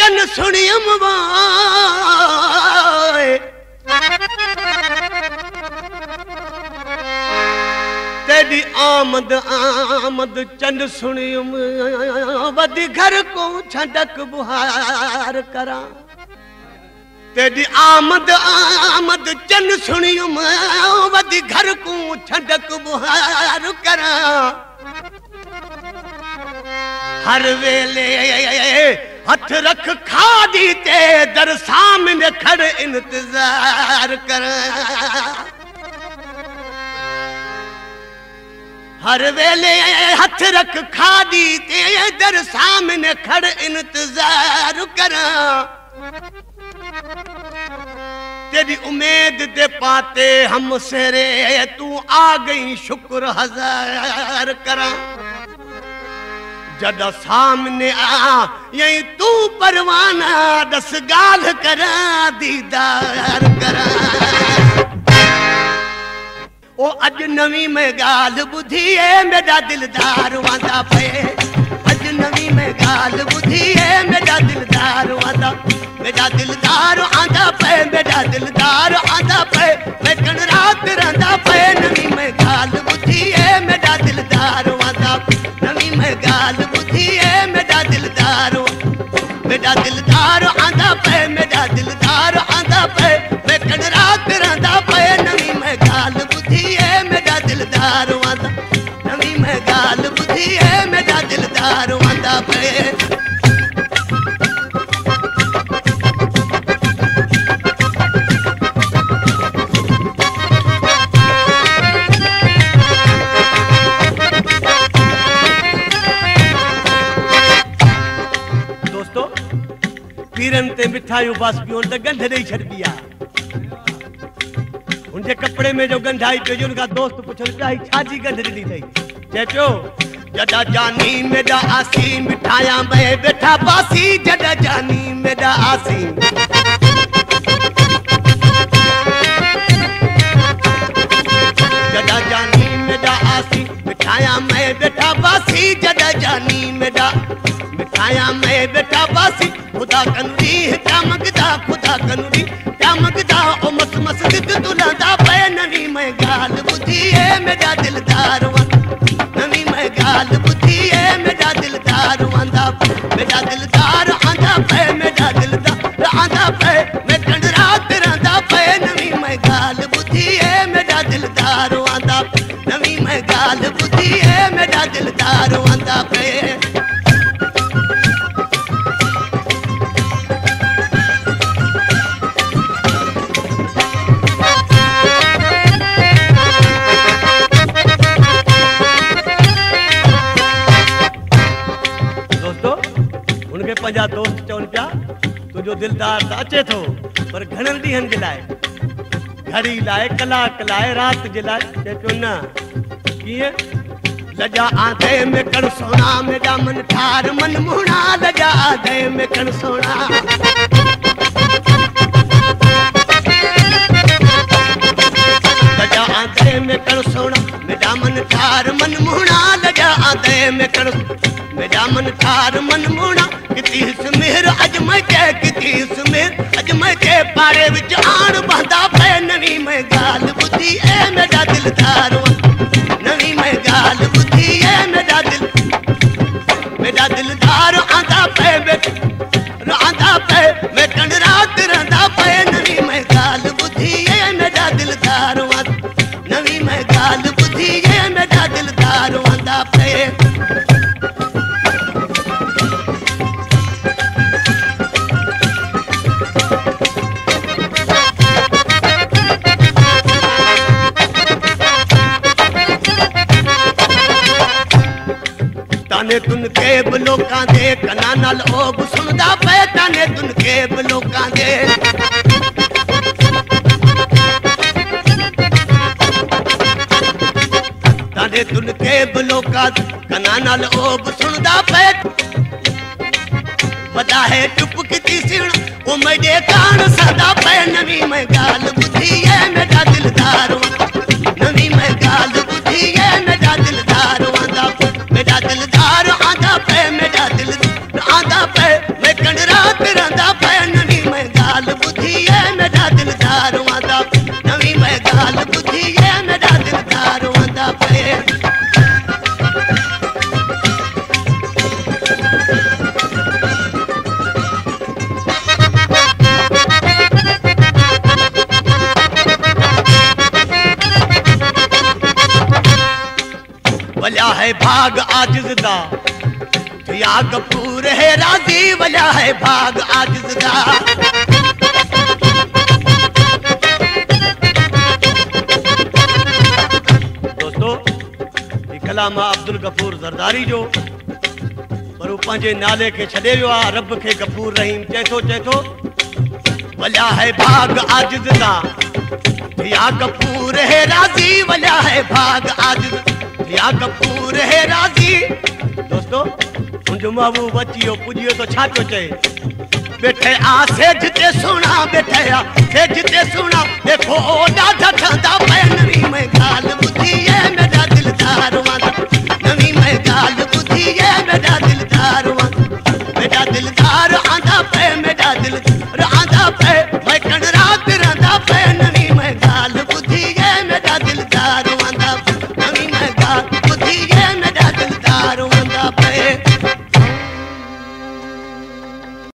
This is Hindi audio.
चन सुनियम वाए तेरी आमद आमद चंद सुनियम वदी घर को छडक बुहार करा तेरी आमद आमद चंद सुनियम वदी घर को छडक बुहार करा हर वेले हथ रख खादी ते दर सामने खड़ इंतजार कर हर वेले हथ रख खादी ते दर सामने खड़ इंतजार कर तेरी उम्मीद दे पाते हम सेरे तू आ गई शुक्र हजार करा जदा सामने आ यही तू परवाना दस गाल करा दीदार करा ओ अज नवी में गाल बुधी है मेरा दिलदार वादा पे अज नवी में गाल बुधी है मेरा दिलदार वादा मेरा दिलदार आंदा पे मेरा दिलदार आंदा पे मैं कन रात रंदा पे नवी में गाल बुधी है मेरा दिलदार वादा नवी में गाल बुधी है मेरा दिलदार आंदा पे मेरा दिलदार आंदा पे मैं कन रात रंदा पे नवी में गाल बुधी है मेरा दिलदार आंदा नवी में गाल बुधी है मेरा दिलदार आंदा पे पीरन ते मिठाइयों बस पियो तो गंध नहीं छड़ दिया उनके कपड़े में जो गंध आई पे उनका दोस्त पूछो चाही छाजी गंध दी थई चेचो जदा जानी मेरा आसी मिठाया में बैठा बासी जदा जानी मेरा आसी जदा जानी मेरा आसी मिठाया में बैठा बासी जदा जानी मेरा मिठाया में बैठा बासी खुदा कनुरी क्या मंगदा खुदा कनुरी क्या मंगदा ओ मस मस दिद तुलादा पे नवी में गाल बुधी है मेरा दिलदार नवी में गाल बुधी है मेरा दिलदार आंदा मेरा दिलदार आंदा पे मेरा दिलदार आंदा पे मैं कन रात रंदा पे नवी में गाल बुधी है मेरा दिलदार आंदा नवी में गाल बुधी है मेरा दिलदार आंदा पे पंजा दोस्त चवन पिया तुझो दिलदार तो अचे थो पर घणनि ॾींहंनि जे लाइ घड़ी लाइ कलाक लाइ रात जे लाइ चए न कीअं लजा आधे में कण सोना मेरा मन ठार मन मुहणा लजा आधे में कण सोना लजा आधे में कण सोना मेरा मन ठार मन मुहणा लजा आधे में कण मेरा मन ठार मन मुहणा किती सुमेर अज मैं किती सुमेर अज मैं के पारे विच आण बंदा पे नवी में गाल बुधी ए मेरा दिलदार नवी में गाल बुधी ए मेरा दिलदार आंदा पे मैं कन रात रंदा पे नवी में गाल बुधी ए मेरा दिलदार नवी में गाल बुधी ए मेरा दिलदार आंदा पे ताने तुन के लोकां दे कना नाल ओब सुनदा पे ताने तुन के लोकां दे ताने तुन के लोकां कना नाल ओब सुनदा पे वदा है चुप किती सिण ओ मेरे कान सदा पे नवी में गाल बुधी है मेरा दिलदार नवी में गाल बुधी है मेरा दिलदार मेरा दिलदार आंदा पे मेरा दिल आंदा पे मैं कन रात दिलदार आंदा नवी मैं गाल बुधी है मेरा दिलदार आंदा पे वल्या है भाग आजिज़ दा या कपूर है राजी वल्या है भाग आजिज़ दा दोस्तों ये कलाम अब्दुल गफूर ज़रदारी जो पर वो पंहिंजे नाले के छॾे वियो आहे रब के गफूर रहीम चए थो वल्या है भाग आजिज़ दा या कपूर है राजी वल्या है भाग आजिज़ या कपूर है राजी दोस्तों मुंहिंजो महबूब अचियो पुजियो तो छा पियो चए बैठे आ सेज ते सुना बैठे आ सेज ते सुना देखो ॾाढा ठंडा पे नवी मैं गाल बुधी है मेरा दिलदार वांदा नवी मैं गाल बुधी है मेरा दिलदार वांदा मेरा दिलदार आंदा पे मेरा दिलदार आंदा पे मैं कण रात रंदा पे नवी मैं गाल